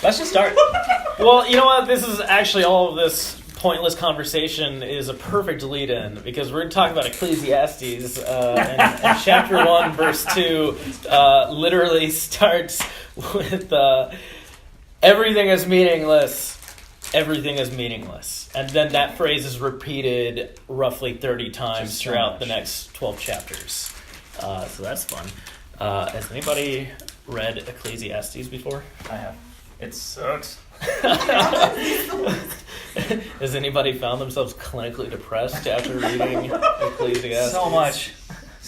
Let's just start. Well, you know what? This is actually all of this pointless conversation is a perfect lead-in because we're going to talk about Ecclesiastes, and chapter 1, verse 2 literally starts with everything is meaningless. Everything is meaningless. And then that phrase is repeated roughly 30 times throughout the next 12 chapters. So that's fun. Has anybody read Ecclesiastes before? I have. It sucks. Has anybody found themselves clinically depressed after reading Ecclesiastes? So much.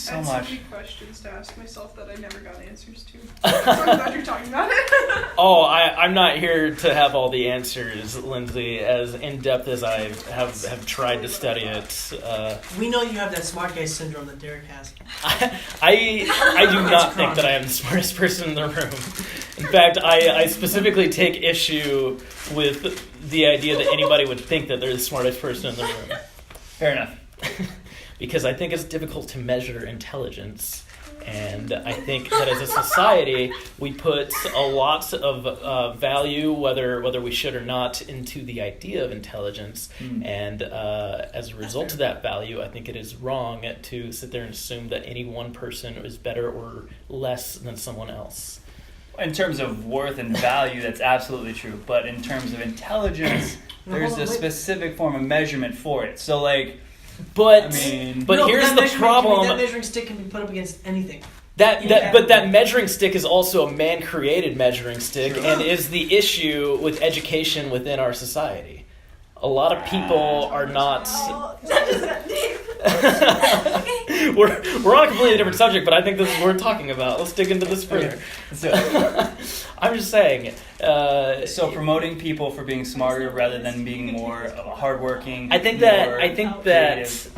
I had so many questions to ask myself that I never got answers to. So I'm glad you're talking about it. Oh, I'm not here to have all the answers, Lindsay. As in-depth as I have tried to study it. We know you have that smart guy syndrome that Derek has. I do not think that I am the smartest person in the room. In fact, I specifically take issue with the idea that anybody would think that they're the smartest person in the room. Fair enough. Because I think it's difficult to measure intelligence. And I think that as a society, we put a lot of value, whether we should or not, into the idea of intelligence. And as a result of that value, I think it is wrong to sit there and assume that any one person is better or less than someone else. In terms of worth and value, that's absolutely true. But in terms of intelligence, there's a specific form of measurement for it. So, like... But here's the problem. That measuring stick can be put up against anything. But that measuring stick is also a man-created measuring stick, and is the issue with education within our society. A lot of people are not. We're on a completely different subject, but I think this is what we're talking about. Let's dig into this further. I'm just saying. So promoting people for being smarter rather than being more hardworking. I think that. Creative.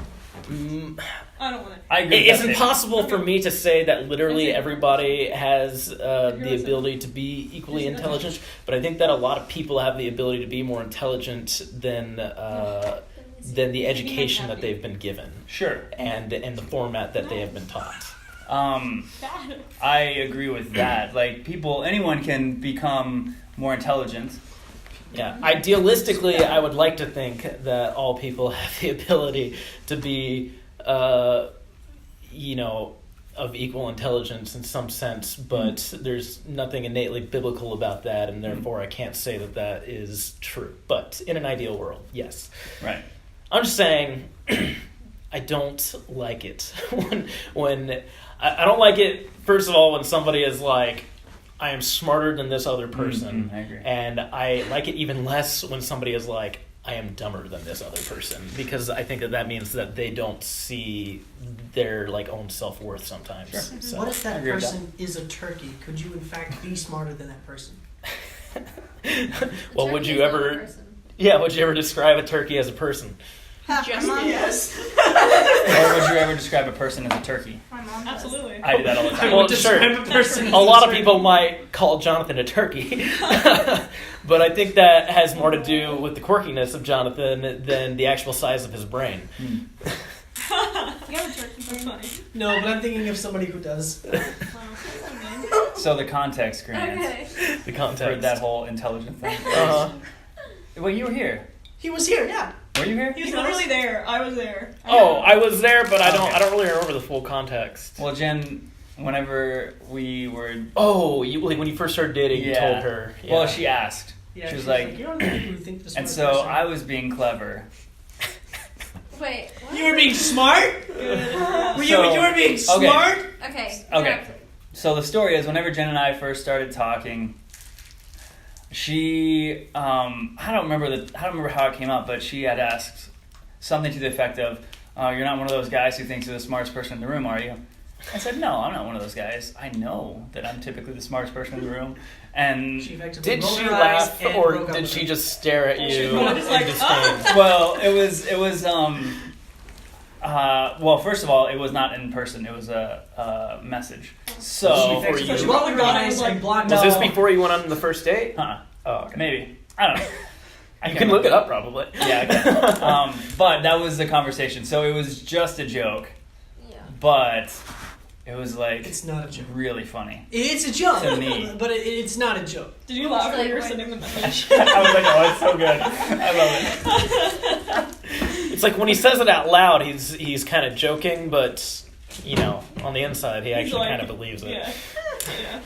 I don't want to. I agree. It's impossible for me to say that literally everybody has the ability to be equally intelligent, but I think that a lot of people have the ability to be more intelligent than the education that they've been given. Sure. And the format that they have been taught. I agree with that. Like, anyone can become more intelligent. Yeah. Idealistically, I would like to think that all people have the ability to be, of equal intelligence in some sense, but there's nothing innately biblical about that, and therefore I can't say that that is true. But in an ideal world, yes. Right. I'm just saying, I don't like it when I don't like it. First of all, when somebody is like, I am smarter than this other person. I agree. And I like it even less when somebody is like, I am dumber than this other person, because I think that means that they don't see their own self-worth sometimes. Sure. So. What if that person is a turkey? Could you in fact be smarter than that person? Well, would you ever describe a turkey as a person? Yes. Or would you ever describe a person as a turkey? My mom does. Absolutely. I do that all the time. Well, sure. A lot of people might call Jonathan a turkey. But I think that has more to do with the quirkiness of Jonathan than the actual size of his brain. You have a turkey, that's funny. No, but I'm thinking of somebody who does. So the context, Grant, Okay. The for context. that whole intelligent thing. Well, you were here. He was here, yeah. Were you here? He was literally there. I was there. Oh, I was there, but I don't really remember the full context. Well, Jen, whenever we were... Oh, when you first started dating, you told her. Yeah. Well, she asked. Yeah, she was like, you're one of the people who think this and so I was being clever. Wait, what? You were being smart? You were being smart? Okay. Okay. So the story is, whenever Jen and I first started talking, she I don't remember how it came up, but she had asked something to the effect of, "You're not one of those guys who thinks you're the smartest person in the room, are you?" I said, "No, I'm not one of those guys. I know that I'm typically the smartest person in the room." And did she laugh, or did she just stare at you in disdain? Well, it was well, first of all, it was not in person. It was a message. So Was this before you went on the first date? Oh, okay. Maybe. I don't know. You can look it up, probably. Yeah, okay. But that was the conversation. So it was just a joke. Yeah. But It was like It's not a joke. really funny. It's a joke, To me. but it's not a joke. Did you laugh when you were sending the message? I was like, oh, it's so good. I love it. It's like when he says it out loud, he's kind of joking, but on the inside, he actually like, kind of believes it. Yeah. Yeah.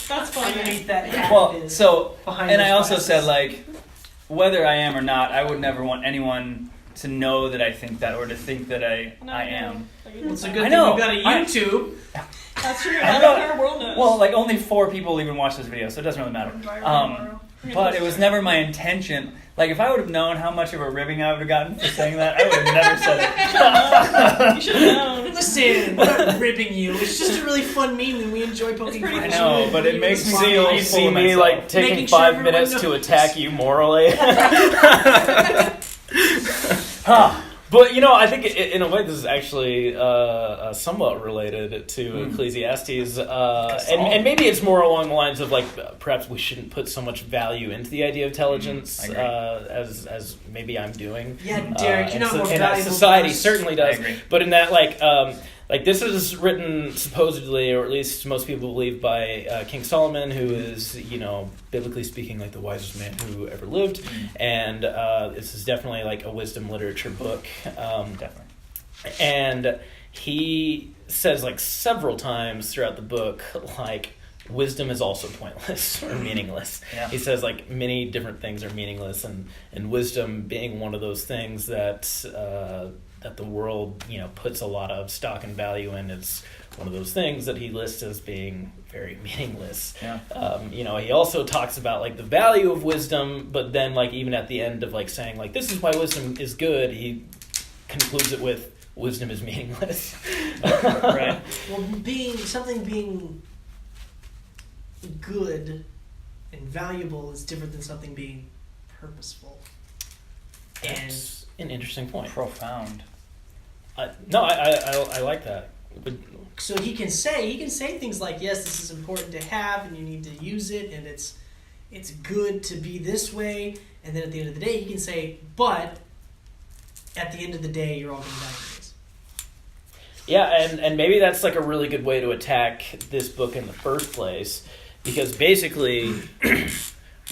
That's funny. Underneath that hat Well, is so, behind and those I also glasses. said, like, whether I am or not, I would never want anyone to know that I think that or to think that I am. Well, it's a I good thing know. we've got a YouTube. That's true. I Now know. the entire world knows. Well, like, only 4 people even watch this video, so it doesn't really matter. But it was never my intention. Like, if I would have known how much of a ribbing I would have gotten for saying that, I would have never said it. You should have known. Listen, we're not ribbing you. It's just a really fun meme, and we enjoy poking pretty fun I at know, you. but it makes me You feel see, you see me myself. like taking Making sure 5 everyone minutes to knows. attack you morally. Huh. But I think in a way this is actually somewhat related to Ecclesiastes, and maybe it's more along the lines of like perhaps we shouldn't put so much value into the idea of intelligence I agree. as maybe I'm doing. Yeah, Derek, you're and not more and valuable society than us. certainly does. I agree. But in that like this is written supposedly, or at least most people believe, by King Solomon, who is, biblically speaking, like the wisest man who ever lived. And this is definitely like a wisdom literature book. Definitely. And he says like several times throughout the book, like, wisdom is also pointless or meaningless. Yeah. He says like many different things are meaningless, and wisdom being one of those things that the world puts a lot of stock and value in. It's one of those things that he lists as being very meaningless. Yeah. He also talks about like the value of wisdom, but then like even at the end of like saying like this is why wisdom is good, he concludes it with wisdom is meaningless. Right. Well, being good and valuable is different than something being purposeful. And That's an interesting point. Profound. No, I like that. But so he can say things like, yes, this is important to have and you need to use it, and it's good to be this way, and then at the end of the day he can say, but at the end of the day you're all going to die anyways. yeah, and maybe that's like a really good way to attack this book in the first place, because basically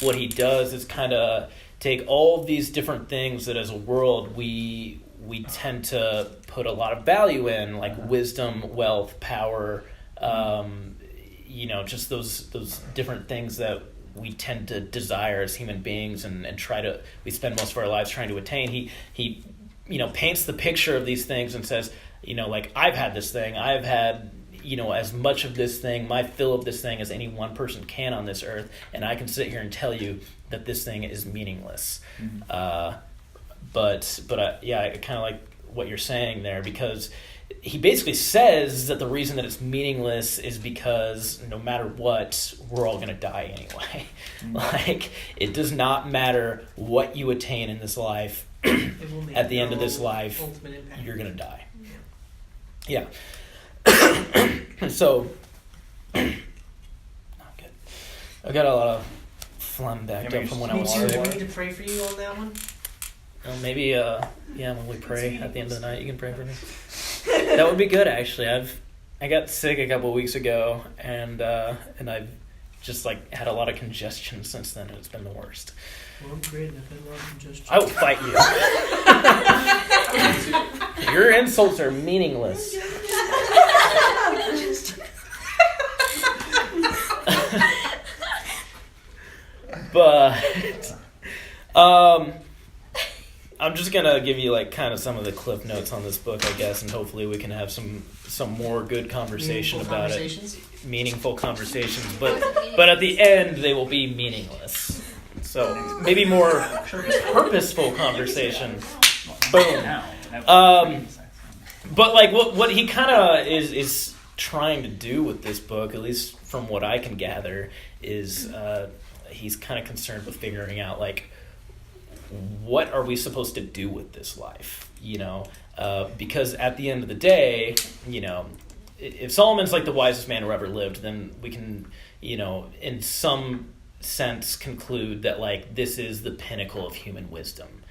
what he does is kind of take all of these different things that as a world we tend to put a lot of value in, like wisdom, wealth, power, just those different things that we tend to desire as human beings and we spend most of our lives trying to attain. He paints the picture of these things and says, like, I've had this thing, I've had as much of this thing, my fill of this thing as any one person can on this earth, and I can sit here and tell you that this thing is meaningless. Mm-hmm. But I kind of like what you're saying there, because he basically says that the reason that it's meaningless is because no matter what, we're all going to die anyway. Mm-hmm. Like, it does not matter what you attain in this life. It will make At the end of this life, ultimate impact. you're going to die. Yeah. Yeah. So, not good. I got a lot of phlegm backed up from when I Me was too. sick. Do we need to pray for you on that one? Well, maybe, when we pray at the end of the night, you can pray for me. That would be good, actually. I got sick a couple of weeks ago, and I've just like had a lot of congestion since then, and it's been the worst. Well, I'm great, and I've had a lot of congestion. I will fight you. Your insults are meaningless. But I'm just gonna give you like kind of some of the cliff notes on this book, I guess, and hopefully we can have some more good conversation about it. Meaningful conversations, but at the end they will be meaningless. So maybe more purposeful conversation. Boom. But like what he kind of is trying to do with this book, at least from what I can gather, is he's kind of concerned with figuring out like what are we supposed to do with this life, because at the end of the day, if Solomon's like the wisest man who ever lived, then we can, in some sense conclude that like this is the pinnacle of human wisdom,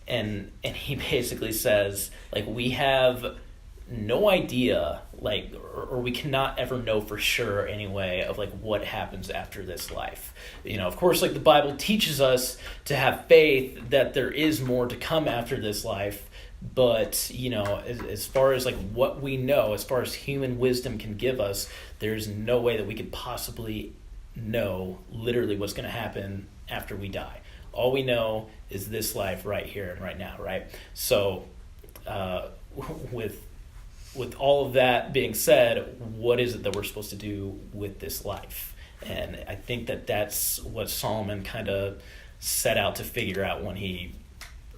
and he basically says like we have no idea, like, or we cannot ever know for sure anyway of like what happens after this life. Of course, like the Bible teaches us to have faith that there is more to come after this life. But, as far as like what we know, as far as human wisdom can give us, there's no way that we could possibly know literally what's going to happen after we die. All we know is this life right here and right now, right? So with all of that being said, what is it that we're supposed to do with this life? And I think that that's what Solomon kind of set out to figure out when he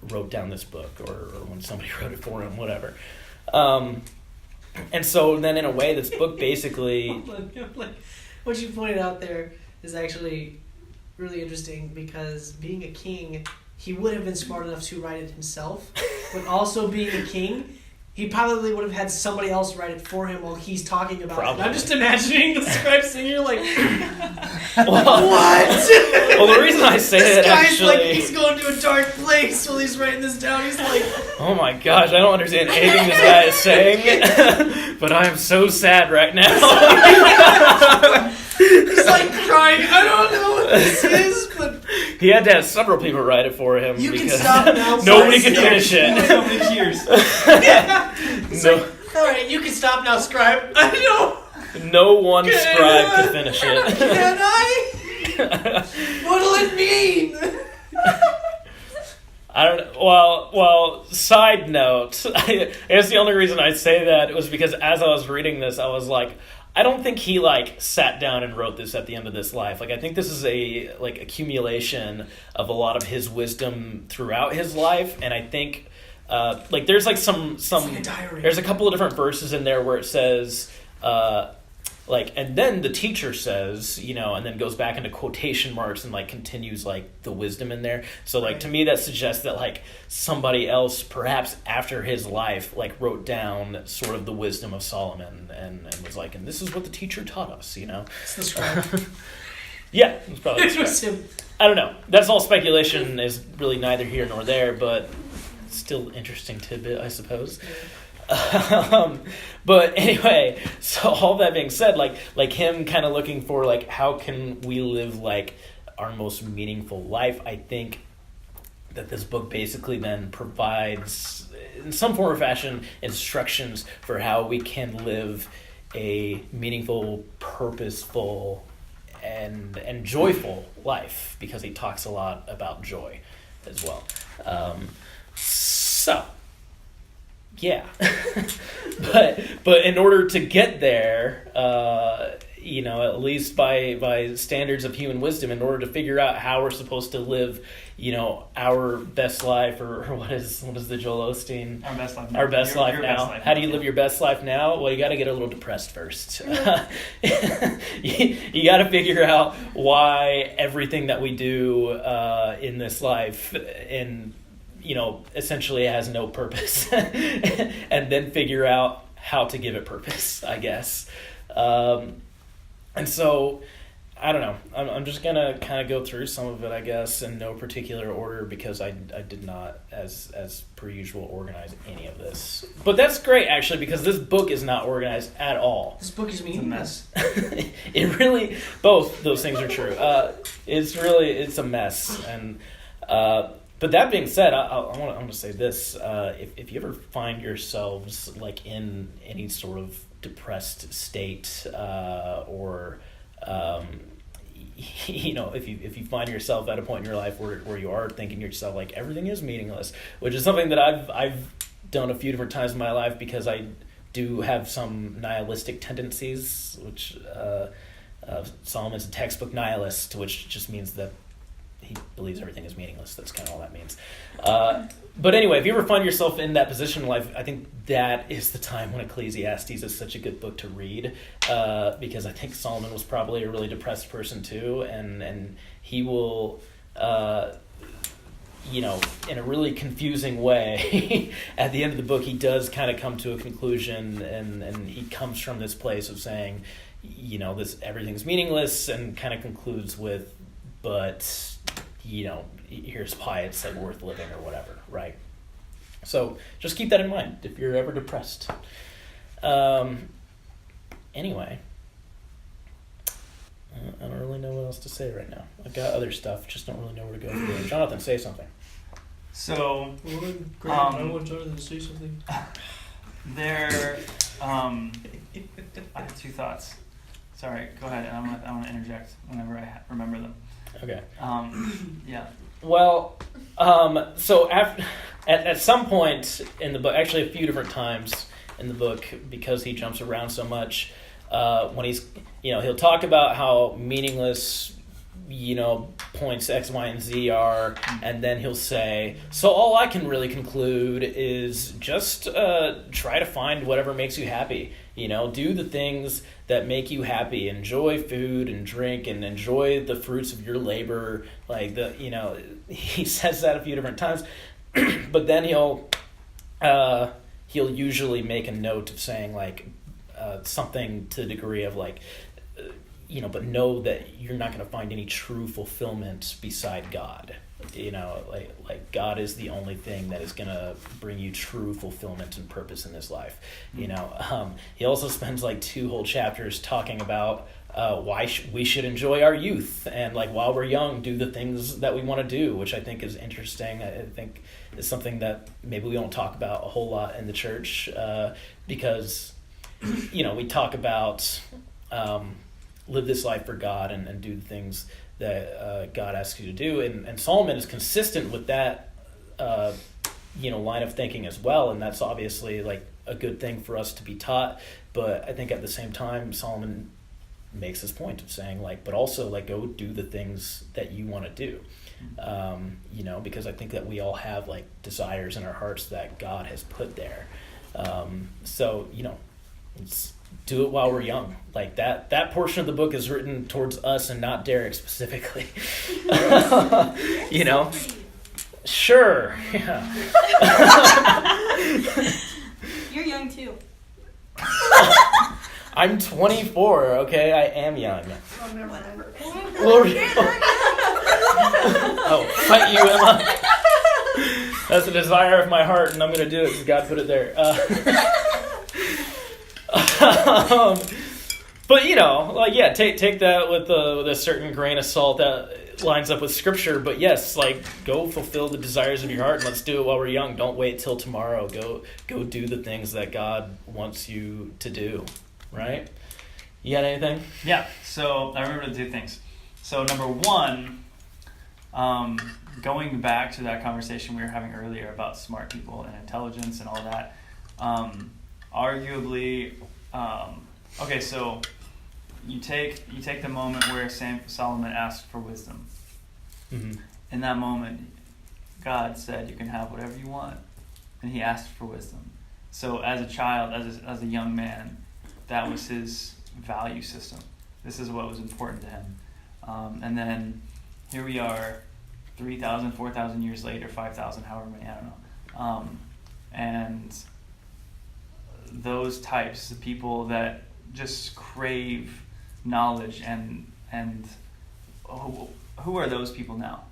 wrote down this book, or when somebody wrote it for him, whatever. And so then in a way, this book basically... What you pointed out there is actually really interesting, because being a king, he would have been smart enough to write it himself, but also being a king, he probably would have had somebody else write it for him while he's talking about it. And I'm just imagining the scribe sitting here like, what? Well, the reason I say this that guy's actually... like, he's going to a dark place while he's writing this down. He's like... Oh my gosh, I don't understand anything this guy is saying, but I am so sad right now. He's like crying, I don't know what this is, but... He had to have several people write it for him. You can because stop now. nobody could finish it. So many tears. No, Alright, you can stop now, scribe. I know. no one scribe could finish it. Can I? What'll it mean? I don't know. Well, side note, I guess the only reason I say that was because as I was reading this, I was like, I don't think he like sat down and wrote this at the end of this life. Like, I think this is a like accumulation of a lot of his wisdom throughout his life, and I think like there's like some like a diary. There's a couple of different verses in there where it says like, and then the teacher says, and then goes back into quotation marks and like continues like the wisdom in there. So like to me that suggests that like somebody else perhaps after his life like wrote down sort of the wisdom of Solomon and was like, and this is what the teacher taught us, It's the scribe. Yeah, it's probably It was him. I don't know. That's all speculation, is really neither here nor there, but still interesting tidbit, I suppose. But anyway, so all that being said, like him kind of looking for like how can we live like our most meaningful life, I think that this book basically then provides in some form or fashion instructions for how we can live a meaningful, purposeful, and joyful life, because he talks a lot about joy as well. So yeah. but in order to get there, at least by standards of human wisdom, in order to figure out how we're supposed to live, our best life, or what is the Joel Osteen? Our best life now. Our best life Your now. best life How do you now. live your best life now? Well, you got to get a little depressed first. You got to figure out why everything that we do in this life essentially has no purpose, and then figure out how to give it purpose, I guess. And so, I don't know. I'm just gonna kind of go through some of it, I guess, in no particular order, because I did not, as per usual, organize any of this. But that's great, actually, because this book is not organized at all. This book is meaningless. It really, both those things are true. It's a mess, and. But that being said, I want to say this: if you ever find yourselves like in any sort of depressed state, or if you find yourself at a point in your life where you are thinking to yourself like everything is meaningless, which is something that I've done a few different times in my life, because I do have some nihilistic tendencies, which Solomon's a textbook nihilist, which just means that he believes everything is meaningless. That's kind of all that means. But anyway, if you ever find yourself in that position in life, I think that is the time when Ecclesiastes is such a good book to read, because I think Solomon was probably a really depressed person too, and he will, in a really confusing way, at the end of the book, he does kind of come to a conclusion, and he comes from this place of saying, this everything's meaningless, and kind of concludes with, but here's why it's like worth living or whatever, right? So just keep that in mind if you're ever depressed. Anyway, I don't really know what else to say right now. I've got other stuff, just don't really know where to go from there. Jonathan, say something. So I want Jonathan to say something. there, I have two thoughts. Sorry, go ahead. I'm gonna interject whenever I remember them. Okay. Yeah. Well, so at some point in the book, actually a few different times in the book, because he jumps around so much, when he's, he'll talk about how meaningless, points X, Y, and Z are, and then he'll say, so all I can really conclude is just try to find whatever makes you happy. Do the things that make you happy. Enjoy food and drink and enjoy the fruits of your labor. He says that a few different times, but then he'll usually make a note of saying something to the degree of but know that you're not going to find any true fulfillment beside God. God is the only thing that is going to bring you true fulfillment and purpose in this life. He also spends 2 whole chapters talking about why we should enjoy our youth, and while we're young, do the things that we want to do, which I think is interesting. I think it's something that maybe we don't talk about a whole lot in the church, because we talk about live this life for God and do the things that God asks you to do, and Solomon is consistent with that line of thinking as well, and that's obviously a good thing for us to be taught. But I think at the same time, Solomon makes this point of saying but also go do the things that you want to do, because I think that we all have desires in our hearts that God has put there. So it's do it while we're young. That portion of the book is written towards us and not Derek specifically. Sure. Yeah. You're young too. I'm 24, okay? I am young. Oh, never mind. Oh, fight you, Emma. That's the desire of my heart, and I'm going to do it because God put it there. But take that with a certain grain of salt that lines up with Scripture. But yes, go fulfill the desires of your heart, and let's do it while we're young. Don't wait till tomorrow. Go do the things that God wants you to do. Right? You got anything? Yeah. So I remember the 2 things. So number 1, going back to that conversation we were having earlier about smart people and intelligence and all that, arguably. Okay, so you take the moment where Solomon asked for wisdom. Mm-hmm. In that moment, God said you can have whatever you want, and he asked for wisdom. So as a child, as a young man, that was his value system. This is what was important to him. And then here we are, 3,000, 4,000 years later, 5,000, however many, I don't know. And those types, the people that just crave knowledge, and who are those people now?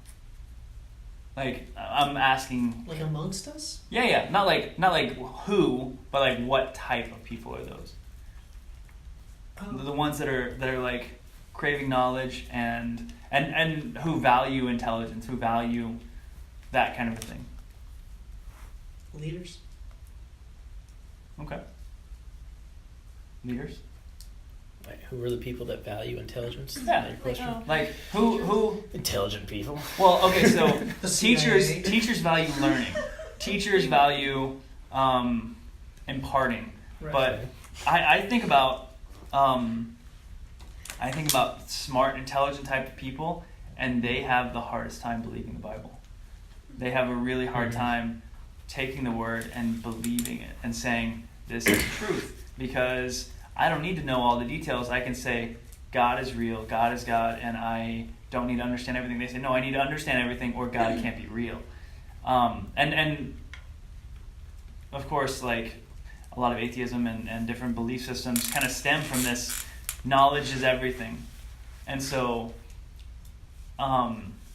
I'm asking. Amongst us? Yeah. Not who, but what type of people are those? The ones that are craving knowledge and who value intelligence, who value that kind of a thing. Leaders. Okay. Leaders. Who are the people that value intelligence? Is Yeah. that your question? Who? Intelligent people. Well, okay. So CIA. teachers value learning. Teachers value imparting. Right. But I think about smart, intelligent type of people, and they have the hardest time believing the Bible. They have a really hard time taking the word and believing it and saying this is truth, because I don't need to know all the details. I can say God is real, God is God, and I don't need to understand everything. They say, no, I need to understand everything, or God can't be real. And of course, a lot of atheism and different belief systems kind of stem from this knowledge is everything. And so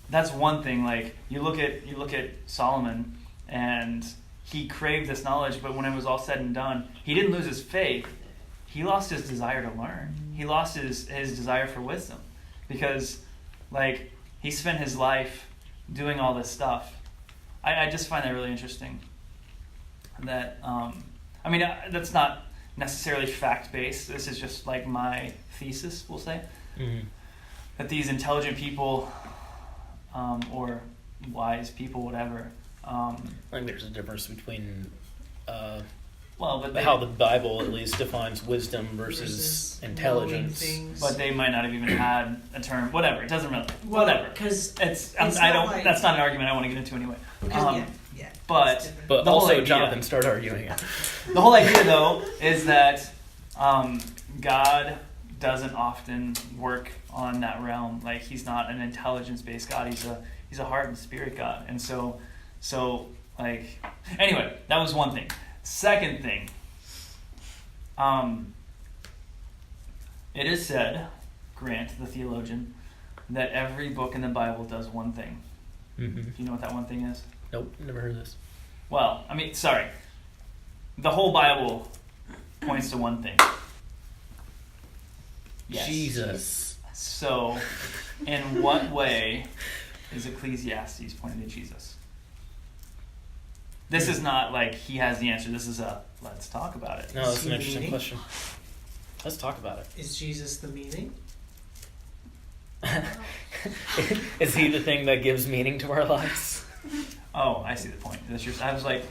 that's one thing. You look at Solomon, and he craved this knowledge, but when it was all said and done, he didn't lose his faith. he lost his desire to learn. He lost his desire for wisdom because, like, he spent his life doing all this stuff. I just find that really interesting. That, I mean, that's not necessarily fact-based. This is just like my thesis, we'll say. Mm-hmm. That these intelligent people, or wise people, whatever. I think there's a difference between But how the Bible at least defines wisdom versus intelligence. But they might not have even had a term. Whatever. It doesn't really. Well, Whatever. because I don't. like, that's not an argument I want to get into anyway. yeah. But But the whole also, idea- Jonathan, start arguing it. The whole idea, though, is that God doesn't often work on that realm. Like, he's not an intelligence-based God. He's a heart and spirit God. And so like, anyway, that was one thing. Second thing, it is said, Grant, the theologian, that every book in the Bible does one thing. Mm-hmm. Do you know what that one thing is? Nope, never heard of this. Well, I mean, sorry. The whole Bible points to one thing. Yes. Jesus. So, in what way is Ecclesiastes pointing to Jesus? This is not like he has the answer. This is a, let's talk about it. No, that's an Is he interesting meaning? question. Let's talk about it. Is Jesus the meaning? Is he the thing that gives meaning to our lives? Oh, I see the point. I was like,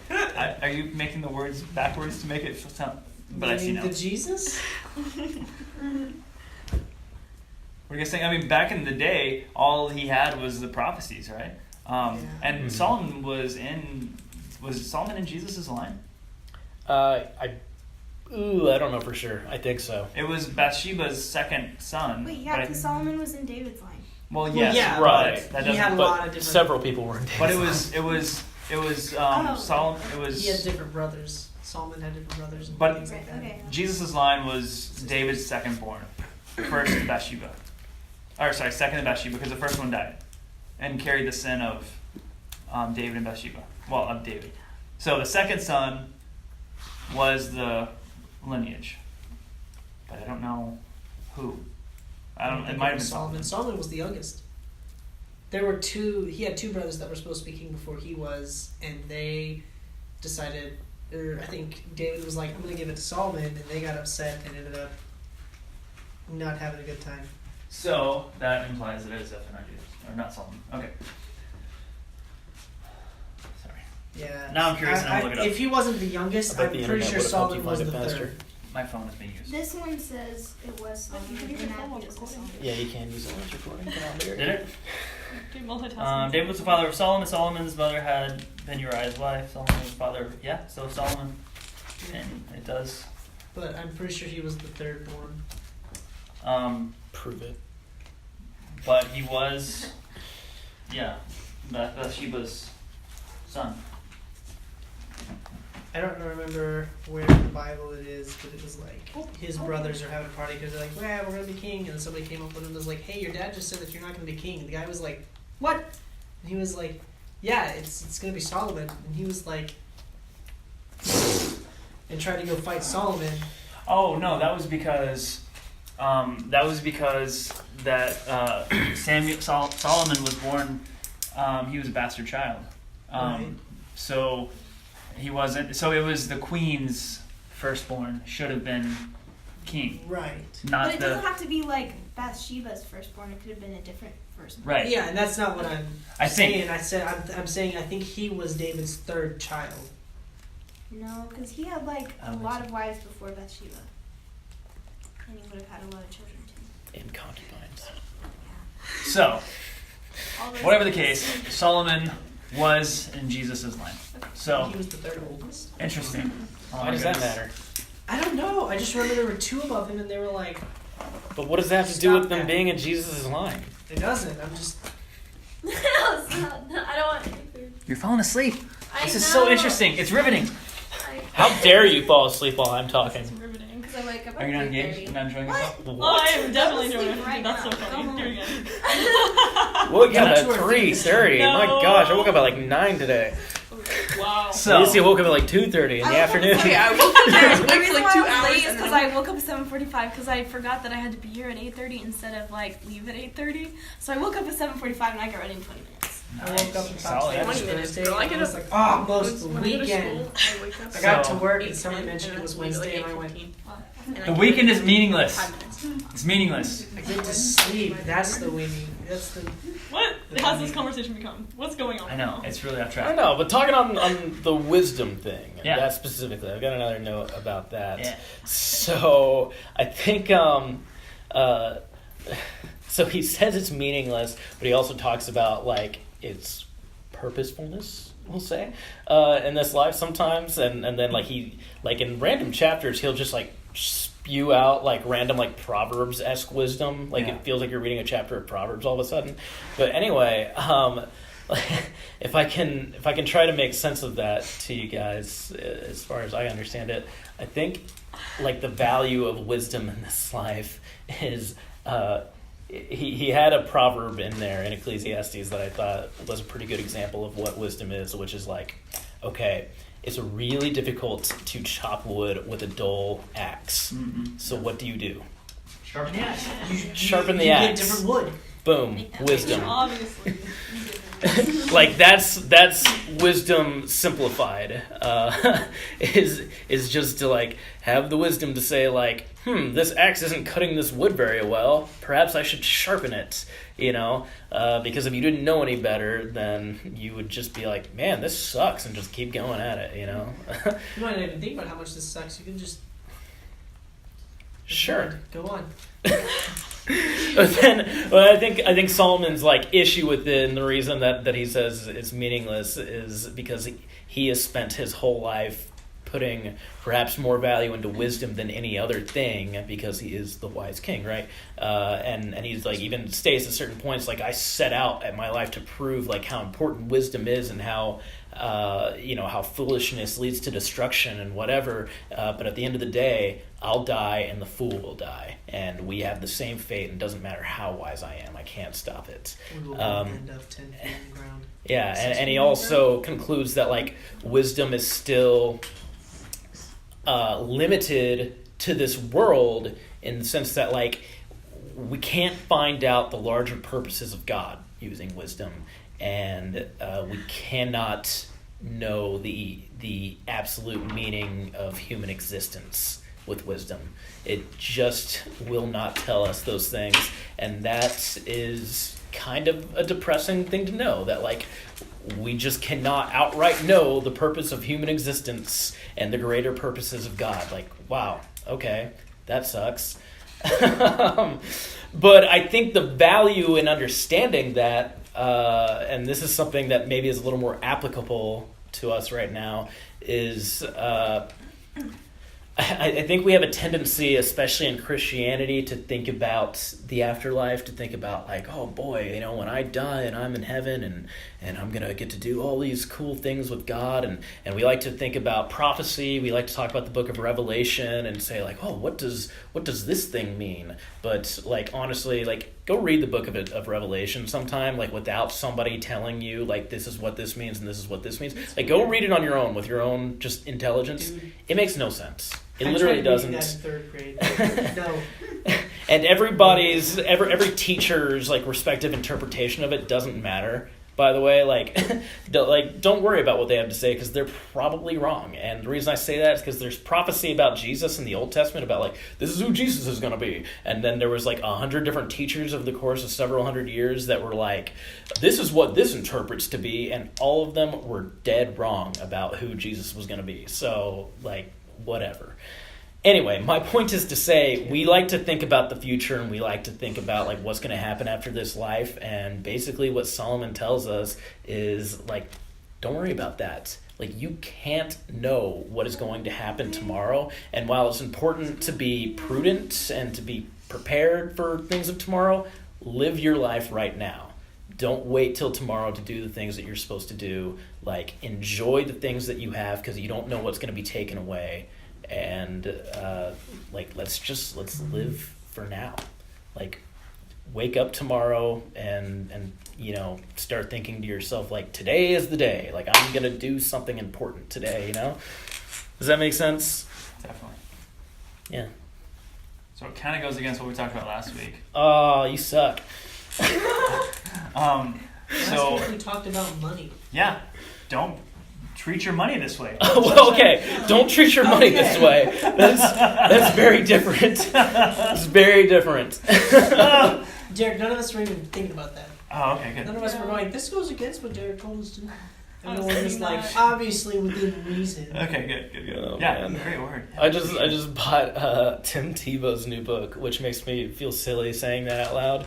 are you making the words backwards to make it sound? But I see Meaning now. the Jesus? What are you guys saying? I mean, back in the day, all he had was the prophecies, right? And Mhm. Solomon was Solomon in Jesus' line? I don't know for sure. I think so. It was Bathsheba's second son. Wait, but yeah, I- because Solomon was in David's line. Well, yes, yeah, right. but that He had doesn't. a But lot of different. several people were in David's But it was Oh. Solomon. It was. He had different brothers. Solomon had different brothers. And But- things like Right, that. okay. Jesus' line was David's second born, first to Bathsheba. Second to Bathsheba, because the first one died and carried the sin of David and Bathsheba. Well, of David. So the second son was the lineage, but I don't know who. It might have been Solomon. Solomon was the youngest. There were two. He had two brothers that were supposed to be king before he was, and they decided. Or I think David was like, "I'm going to give it to Solomon," and they got upset and ended up not having a good time. So that implies that it is definitely not Jesus, or not Solomon. Okay. Sorry. Yeah. Now I'm curious, and I'll look it up. If he wasn't the youngest, I bet I'm the pretty internet sure would have helped Solomon you was find the it faster. third. My phone is being used. This one says it was Solomon, you can use and your phone while Matthew is recording. Solomon. Yeah, you can use it when it's recording. Get on there. Did it? Do multitasking. David was the father of Solomon. Solomon's mother had been Uriah's wife. Solomon was the father. Yeah, so Solomon. And it does. But I'm pretty sure he was the third born. Prove it. But he was, yeah, Bathsheba's son. I don't remember where in the Bible it is, but it was like his brothers are having a party because they're like, "Well, we're gonna be king," and then somebody came up with him and was like, "Hey, your dad just said that you're not gonna be king." And the guy was like, "What?" And he was like, "Yeah, it's gonna be Solomon." And he was like, and tried to go fight Solomon. Oh no, that was because Solomon was born. He was a bastard child. Right. So he wasn't. So it was the queen's firstborn should have been king, Right. not But it doesn't the. have to be like Bathsheba's firstborn. It could have been a different firstborn. Right. Yeah, and that's not what I'm I think- saying. I'm saying I think he was David's third child. No, because he had like I a don't lot think of wives before Bathsheba, and he would have had a lot of children too. And concubines. So All those whatever the things. case, Solomon was in Jesus' line. So He was the third oldest. interesting. Oh Why my does that goodness. matter? I don't know. I just remember there were two above him, and they were like, But what does that have to do Stop with them that. being in Jesus' line? "It doesn't." I'm just. No, stop. No, I don't want anything. You're falling asleep. I This is know. so interesting. It's riveting. How dare you fall asleep while I'm It's talking? riveting. Because I wake up Are you at not 3:30. engaged? You're not enjoying yourself? Oh, I am definitely Go to doing sleep it. right That's so now. funny. Go Do it home. again. Woke up That's at where 3:30. My No. gosh, I woke up at like 9 today. Wow. Wow. So At least you woke up at like 2:30 in the afternoon. Okay, I woke up there The awake reason for why like 2 I was hours. late is And because then I woke up at 7:45 because I forgot that I had to be here at 8:30 instead of like leave at 8:30. So I woke up at 7:45 and I got ready in 20 minutes. I woke up and Solid. thought 20 minutes, Thursday. girl. I And get I was up- like, oh, close to the when I go to weekend. school, I wake up I got So- to work and 8:10, somebody mentioned and it was then I Wednesday, and I leave at went, 8:15. Well, And I the get weekend up is in meaningless. 5 minutes. It's meaningless. I get to sleep. That's the winning. That's the. What has this conversation become? What's going on? I know it's really off I track. know, but talking on the wisdom thing, Yeah. that specifically, I've got another note about that. Yeah. So I think, so he says it's meaningless, but he also talks about like its purposefulness, we'll say, in this life sometimes, and then like he like in random chapters he'll just like spew out like random like Proverbs-esque wisdom, like Yeah. it feels like you're reading a chapter of Proverbs all of a sudden. But anyway, if I can try to make sense of that to you guys, as far as I understand it, I think like the value of wisdom in this life is he had a proverb in there in Ecclesiastes that I thought was a pretty good example of what wisdom is, which is like, okay, it's really difficult to chop wood with a dull axe. Mm-mm. So what do? Sharpen the axe. Sharpen the you axe. get different wood. Boom, wisdom. Obviously. Like that's wisdom simplified. Is just to like have the wisdom to say like, this axe isn't cutting this wood very well. Perhaps I should sharpen it. Because if you didn't know any better, then you would just be like, man, this sucks, and just keep going at it. You might not even think about how much this sucks. You can just. Sure. Go on. But I think Solomon's like issue with it, and the reason that he says it's meaningless is because he has spent his whole life putting perhaps more value into wisdom than any other thing because he is the wise king, right? And he's like even states at certain points like I set out at my life to prove like how important wisdom is and how how foolishness leads to destruction and whatever. But at the end of the day, I'll die and the fool will die, and we have the same fate. And it doesn't matter how wise I am, I can't stop it. We will end up 10 feet in the ground. Yeah, and he also concludes that like wisdom is still limited to this world in the sense that like we can't find out the larger purposes of God using wisdom, and we cannot know the absolute meaning of human existence with wisdom. It just will not tell us those things, and that is kind of a depressing thing to know, that like we just cannot outright know the purpose of human existence and the greater purposes of God. Like, wow, okay, that sucks. But I think the value in understanding that, and this is something that maybe is a little more applicable to us right now, is I think we have a tendency, especially in Christianity, to think about the afterlife, to think about like, oh boy, when I die and I'm in heaven and I'm going to get to do all these cool things with God. And we like to think about prophecy. We like to talk about the book of Revelation and say like, oh, what does this thing mean? But like, honestly, like go read the book of Revelation sometime, like without somebody telling you like, this is what this means and this is what this means. Like go read it on your own with your own just intelligence. Dude. It makes no sense. It I literally tried reading doesn't. that in 3rd grade. No. And every teacher's like respective interpretation of it doesn't matter. By the way, don't worry about what they have to say because they're probably wrong. And the reason I say that is because there's prophecy about Jesus in the Old Testament about like this is who Jesus is going to be, and then there was like 100 different teachers over the course of several hundred years that were like, this is what this interprets to be, and all of them were dead wrong about who Jesus was going to be. So like whatever. Anyway, my point is to say we like to think about the future and we like to think about like what's going to happen after this life, and basically what Solomon tells us is like, don't worry about that. Like you can't know what is going to happen tomorrow, and while it's important to be prudent and to be prepared for things of tomorrow, live your life right now. Don't wait till tomorrow to do the things that you're supposed to do. Like enjoy the things that you have because you don't know what's going to be taken away. And let's live for now. Like wake up tomorrow and start thinking to yourself, like, today is the day. Like, I'm going to do something important today, Does that make sense? Definitely. Yeah. So it kind of goes against what we talked about last week. Oh, you suck. Last So week we talked about money. yeah, don't treat your money this way. Well, okay. Don't treat your money this way. That's very different. It's very different. Derek, none of us were even thinking about that. Oh, okay, good. None of us were going, this goes against what Derek told us to do. I was Everyone was thinking like, that. obviously within reason. Okay, good. Oh, Yeah, man. great word. I just bought Tim Tebow's new book, which makes me feel silly saying that out loud.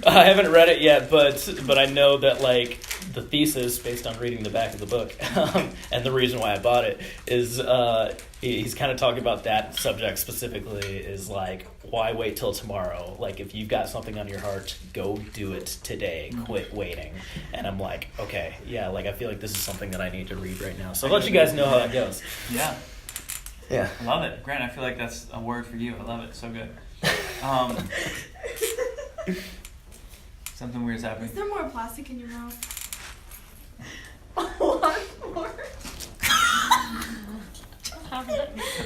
I haven't read it yet, but I know that like the thesis based on reading the back of the book, and the reason why I bought it is he's kind of talking about that subject specifically is like, why wait till tomorrow? Like if you've got something on your heart, go do it today. Quit waiting. And I'm like, okay, yeah, like I feel like this is something that I need to read right now. So I'll let you guys know how that goes. Yeah, Yeah. I love it. Grant, I feel like that's a word for you. I love it. So good. Something weird's happening. Is there more plastic in your mouth? What more?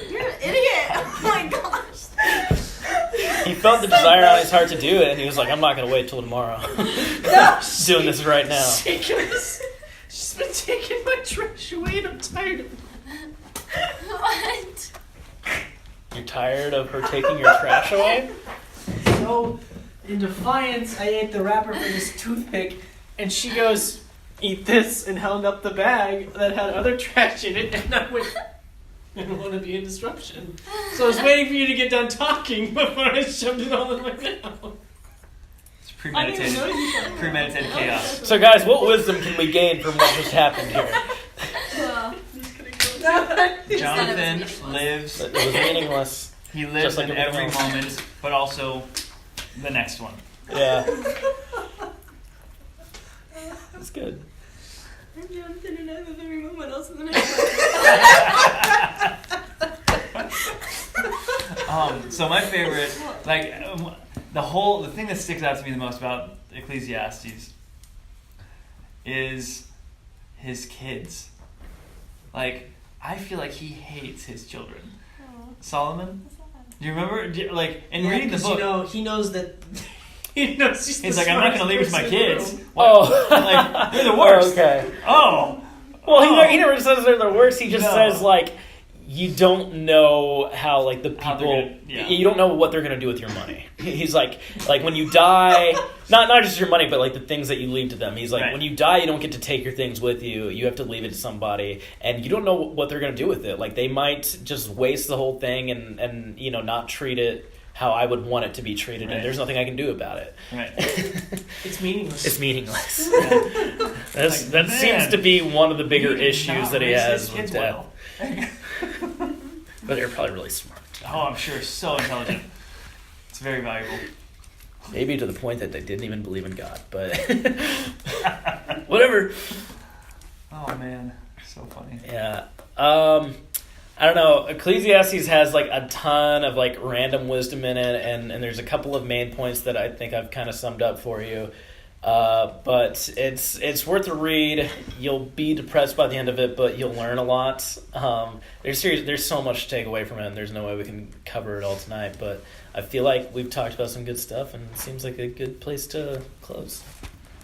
You're an idiot! Oh my gosh! He felt the desire on his heart to do it, and he was like, I'm not going to wait till tomorrow. No, Doing this right now. She's been taking my trash away and I'm tired of it. What? You're tired of her taking your trash away? So, in defiance, I ate the wrapper for this toothpick, and she goes, eat this, and held up the bag that had other trash in it, and I went, I don't want to be a disruption. So I was waiting for you to get done talking before I shoved it all in my mouth. It's premeditated chaos. So, guys, what wisdom can we gain from what just happened here? Well, Jonathan lives. It was meaningless. He lives Just like in everything every else. moment, but also the next one. Yeah. It's good. I'm Jonathan and I live every moment else in the next So my favorite, like, the thing that sticks out to me the most about Ecclesiastes is his kids. Like, I feel like he hates his children. one. Solomon, What's that? do you remember? In Yeah, reading the 'cause, book, he knows that. He knows he's like, I'm not going to leave it to my kids. What? Oh. Like, they're the worst. Okay. Oh. Well, Oh. he never says they're the worst. He just No. says, like, you don't know how, like, the How they're people... gonna- yeah. You don't know what they're going to do with your money. He's like when you die... Not just your money, but, like, the things that you leave to them. He's like, Right. when you die, you don't get to take your things with you. You have to leave it to somebody. And you don't know what they're going to do with it. Like, they might just waste the whole thing and not treat it how I would want it to be treated. Right. And there's nothing I can do about it. Right. It's meaningless. It's meaningless. Yeah. That Like, seems man, to be one of the bigger He did issues not that he raise has his with kids death. well. But they're probably really smart. Oh, I'm sure. So intelligent. It's very valuable. Maybe to the point that they didn't even believe in God, but whatever. Oh, man. So funny. Yeah. I don't know. Ecclesiastes has like a ton of like random wisdom in it, and there's a couple of main points that I think I've kind of summed up for you. But it's worth a read. You'll be depressed by the end of it, but you'll learn a lot. There's so much to take away from it, and there's no way we can cover it all tonight. But I feel like we've talked about some good stuff, and it seems like a good place to close.